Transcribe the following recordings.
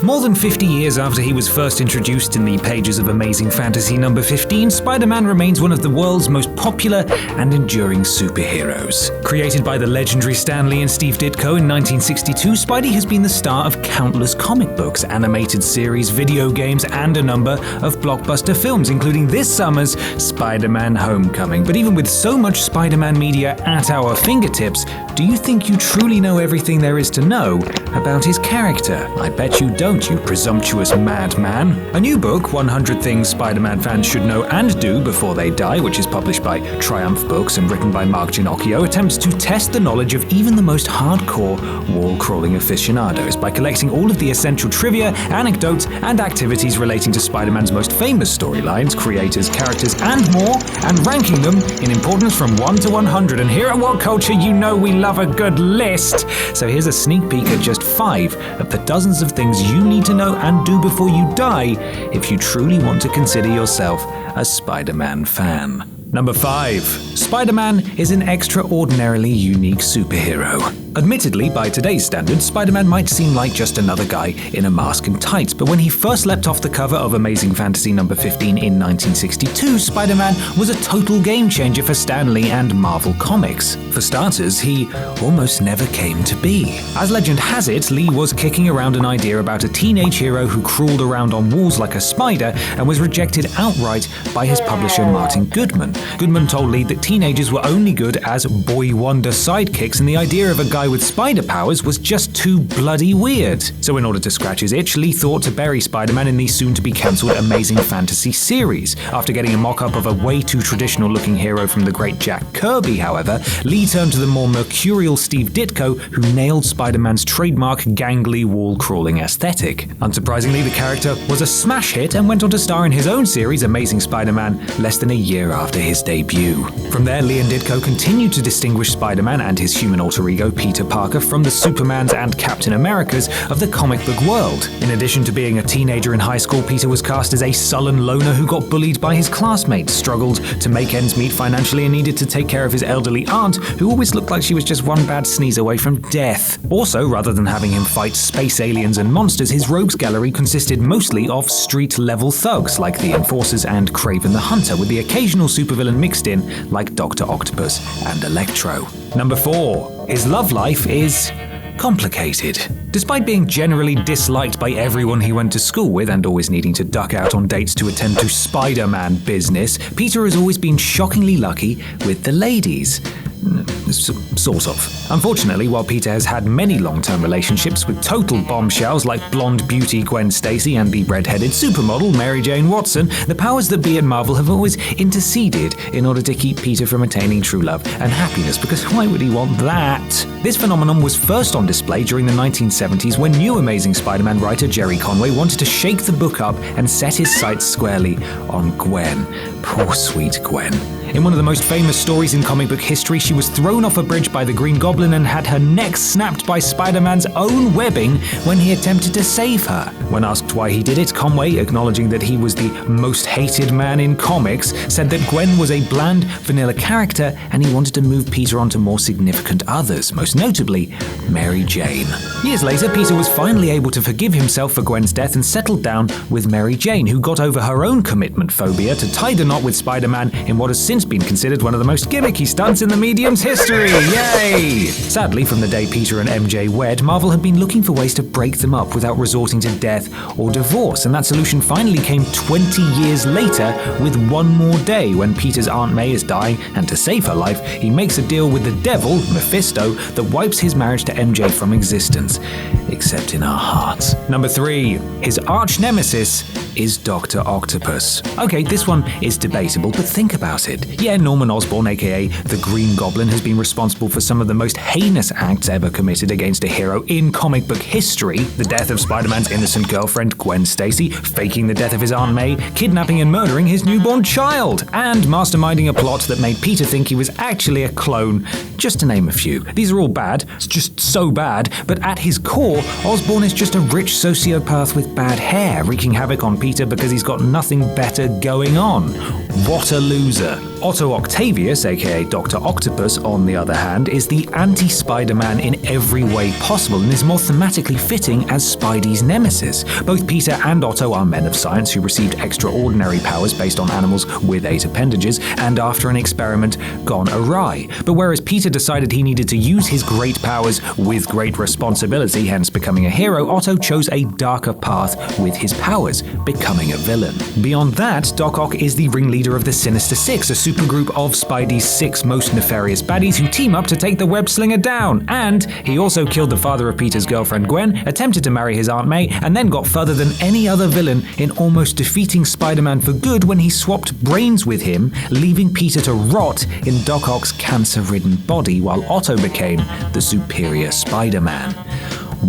More than 50 years after he was first introduced in the pages of Amazing Fantasy number 15, Spider-Man remains one of the world's most popular and enduring superheroes. Created by the legendary Stan Lee and Steve Ditko in 1962, Spidey has been the star of countless comic books, animated series, video games, and a number of blockbuster films, including this summer's Spider-Man Homecoming. But even with so much Spider-Man media at our fingertips, do you think you truly know everything there is to know about his character? I bet you don't, you presumptuous madman. A new book, 100 Things Spider-Man Fans Should Know and Do Before They Die, which is published by Triumph Books and written by Mark Ginocchio, attempts to test the knowledge of even the most hardcore wall-crawling aficionados by collecting all of the essential trivia, anecdotes, and activities relating to Spider-Man's most famous storylines, creators, characters, and more, and ranking them in importance from 1 to 100. And here at Whatculture, you know we love a good list. So here's a sneak peek at just 5 of the dozens of things you need to know and do before you die if you truly want to consider yourself a Spider-Man fan. Number 5. Spider-Man is an extraordinarily unique superhero. Admittedly, by today's standards, Spider-Man might seem like just another guy in a mask and tights, but when he first leapt off the cover of Amazing Fantasy number 15 in 1962, Spider-Man was a total game changer for Stan Lee and Marvel Comics. For starters, he almost never came to be. As legend has it, Lee was kicking around an idea about a teenage hero who crawled around on walls like a spider and was rejected outright by his publisher Martin Goodman. Goodman told Lee that teenagers were only good as boy wonder sidekicks, and the idea of a guy with spider powers was just too bloody weird. So in order to scratch his itch, Lee thought to bury Spider-Man in the soon-to-be-cancelled Amazing Fantasy series. After getting a mock-up of a way too traditional-looking hero from the great Jack Kirby, however, Lee turned to the more mercurial Steve Ditko, who nailed Spider-Man's trademark gangly wall-crawling aesthetic. Unsurprisingly, the character was a smash hit and went on to star in his own series, Amazing Spider-Man, less than a year after his debut. From there, Lee and Ditko continued to distinguish Spider-Man and his human alter ego, Peter Parker, from the Supermans and Captain Americas of the comic book world. In addition to being a teenager in high school, Peter was cast as a sullen loner who got bullied by his classmates, struggled to make ends meet financially, and needed to take care of his elderly aunt, who always looked like she was just one bad sneeze away from death. Also, rather than having him fight space aliens and monsters, his rogues gallery consisted mostly of street-level thugs like the Enforcers and Kraven the Hunter, with the occasional supervillain mixed in like Dr. Octopus and Electro. Number 4. His love life is complicated. Despite being generally disliked by everyone he went to school with and always needing to duck out on dates to attend to Spider-Man business, Peter has always been shockingly lucky with the ladies. Sort of. Unfortunately, while Peter has had many long-term relationships with total bombshells like blonde beauty Gwen Stacy and the red-headed supermodel Mary Jane Watson, the powers that be at Marvel have always interceded in order to keep Peter from attaining true love and happiness, because why would he want that? This phenomenon was first on display during the 1970s when new Amazing Spider-Man writer Jerry Conway wanted to shake the book up and set his sights squarely on Gwen. Poor sweet Gwen. In one of the most famous stories in comic book history, she was thrown off a bridge by the Green Goblin and had her neck snapped by Spider-Man's own webbing when he attempted to save her. When asked why he did it, Conway, acknowledging that he was the most hated man in comics, said that Gwen was a bland, vanilla character and he wanted to move Peter onto more significant others, most notably Mary Jane. Years later, Peter was finally able to forgive himself for Gwen's death and settled down with Mary Jane, who got over her own commitment phobia to tie the knot with Spider-Man in what has since been considered one of the most gimmicky stunts in the medium's history. Yay! Sadly, from the day Peter and MJ wed, Marvel had been looking for ways to break them up without resorting to death or divorce, and that solution finally came 20 years later with One More Day, when Peter's Aunt May is dying, and to save her life, he makes a deal with the devil, Mephisto, that wipes his marriage to MJ from existence. Except in our hearts. Number 3. His archnemesis is Dr. Octopus. Okay, this one is debatable, but think about it. Yeah, Norman Osborn, aka the Green Goblin, has been responsible for some of the most heinous acts ever committed against a hero in comic book history. The death of Spider-Man's innocent girlfriend, Gwen Stacy, faking the death of his Aunt May, kidnapping and murdering his newborn child, and masterminding a plot that made Peter think he was actually a clone, just to name a few. These are all bad, it's just so bad, but at his core, Osborn is just a rich sociopath with bad hair, wreaking havoc on Peter because he's got nothing better going on. What a loser. Otto Octavius, aka Dr. Octopus, on the other hand, is the anti-Spider-Man in every way possible and is more thematically fitting as Spidey's nemesis. Both Peter and Otto are men of science who received extraordinary powers based on animals with 8 appendages, and after an experiment gone awry. But whereas Peter decided he needed to use his great powers with great responsibility, hence becoming a hero, Otto chose a darker path with his powers, becoming a villain. Beyond that, Doc Ock is the ringleader of the Sinister Six, a supergroup of Spidey's 6 most nefarious baddies who team up to take the web-slinger down. And he also killed the father of Peter's girlfriend Gwen, attempted to marry his Aunt May, and then got further than any other villain in almost defeating Spider-Man for good when he swapped brains with him, leaving Peter to rot in Doc Ock's cancer-ridden body while Otto became the superior Spider-Man.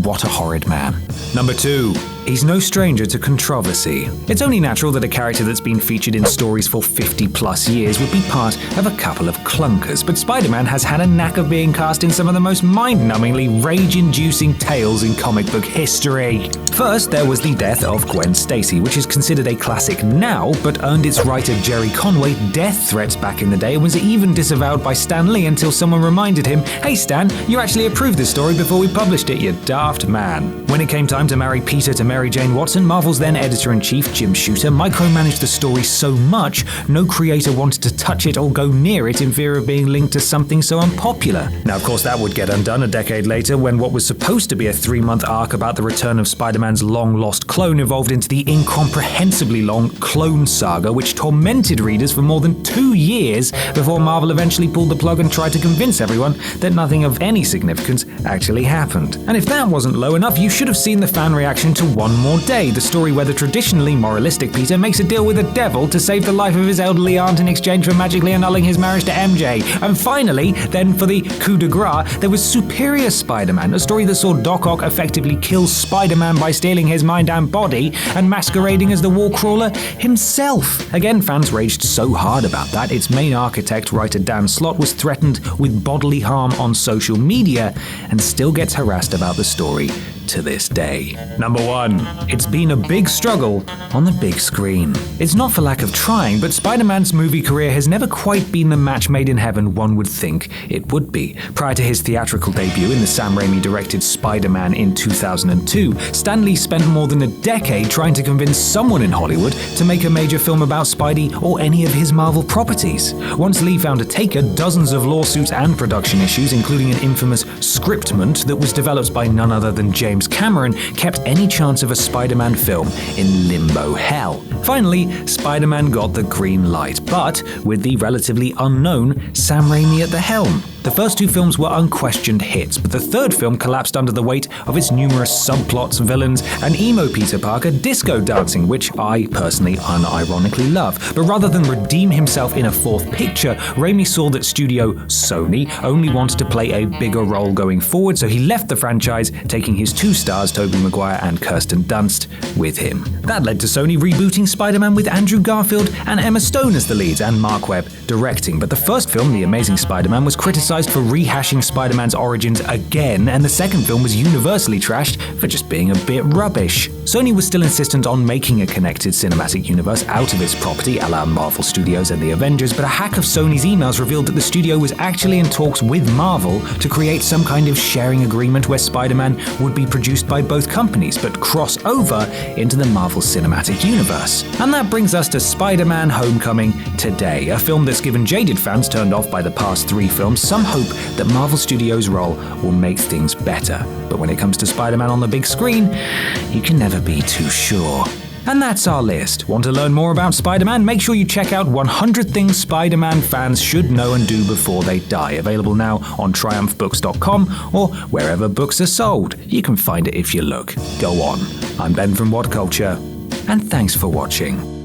What a horrid man. Number 2. He's no stranger to controversy. It's only natural that a character that's been featured in stories for 50 plus years would be part of a couple of clunkers, but Spider-Man has had a knack of being cast in some of the most mind-numbingly rage-inducing tales in comic book history. First, there was the death of Gwen Stacy, which is considered a classic now, but earned its writer Jerry Conway death threats back in the day and was even disavowed by Stan Lee until someone reminded him, "Hey Stan, you actually approved this story before we published it, you daft man." When it came time to marry Peter to Mary Jane Watson, Marvel's then editor-in-chief Jim Shooter micromanaged the story so much, no creator wanted to touch it or go near it in fear of being linked to something so unpopular. Now, of course, that would get undone a decade later when what was supposed to be a 3-month arc about the return of Spider-Man's long-lost clone evolved into the incomprehensibly long Clone Saga, which tormented readers for more than 2 years before Marvel eventually pulled the plug and tried to convince everyone that nothing of any significance actually happened. And if that wasn't low enough, you should have seen the fan reaction to One More Day, the story where the traditionally moralistic Peter makes a deal with the devil to save the life of his elderly aunt in exchange for magically annulling his marriage to MJ. And finally, then for the coup de grace, there was Superior Spider-Man, a story that saw Doc Ock effectively kill Spider-Man by stealing his mind and body and masquerading as the Wallcrawler himself. Again, fans raged so hard about that, its main architect, writer Dan Slott, was threatened with bodily harm on social media and still gets harassed about the story to this day. Number 1. It's been a big struggle on the big screen. It's not for lack of trying, but Spider-Man's movie career has never quite been the match made in heaven one would think it would be. Prior to his theatrical debut in the Sam Raimi-directed Spider-Man in 2002, Stan Lee spent more than a decade trying to convince someone in Hollywood to make a major film about Spidey or any of his Marvel properties. Once Lee found a taker, dozens of lawsuits and production issues, including an infamous scriptment that was developed by none other than James Cameron, kept any chance of a Spider-Man film in limbo hell. Finally, Spider-Man got the green light, but with the relatively unknown Sam Raimi at the helm. The first 2 films were unquestioned hits, but the third film collapsed under the weight of its numerous subplots, villains, and emo Peter Parker disco dancing, which I personally unironically love. But rather than redeem himself in a 4th picture, Raimi saw that studio Sony only wanted to play a bigger role going forward, so he left the franchise, taking his 2 stars, Tobey Maguire and Kirsten Dunst, with him. That led to Sony rebooting Spider-Man with Andrew Garfield and Emma Stone as the leads and Mark Webb directing. But the first film, The Amazing Spider-Man, was criticized for rehashing Spider-Man's origins again, and the second film was universally trashed for just being a bit rubbish. Sony was still insistent on making a connected cinematic universe out of its property, a la Marvel Studios and the Avengers, but a hack of Sony's emails revealed that the studio was actually in talks with Marvel to create some kind of sharing agreement where Spider-Man would be produced by both companies, but cross over into the Marvel Cinematic Universe. And that brings us to Spider-Man Homecoming today, a film that's given jaded fans turned off by the past 3 films some hope that Marvel Studios' role will make things better. But when it comes to Spider-Man on the big screen, you can never be too sure. And that's our list. Want to learn more about Spider-Man? Make sure you check out 100 Things Spider-Man Fans Should Know and Do Before They Die, available now on triumphbooks.com or wherever books are sold. You can find it if you look. Go on. I'm Ben from Whatculture, and thanks for watching.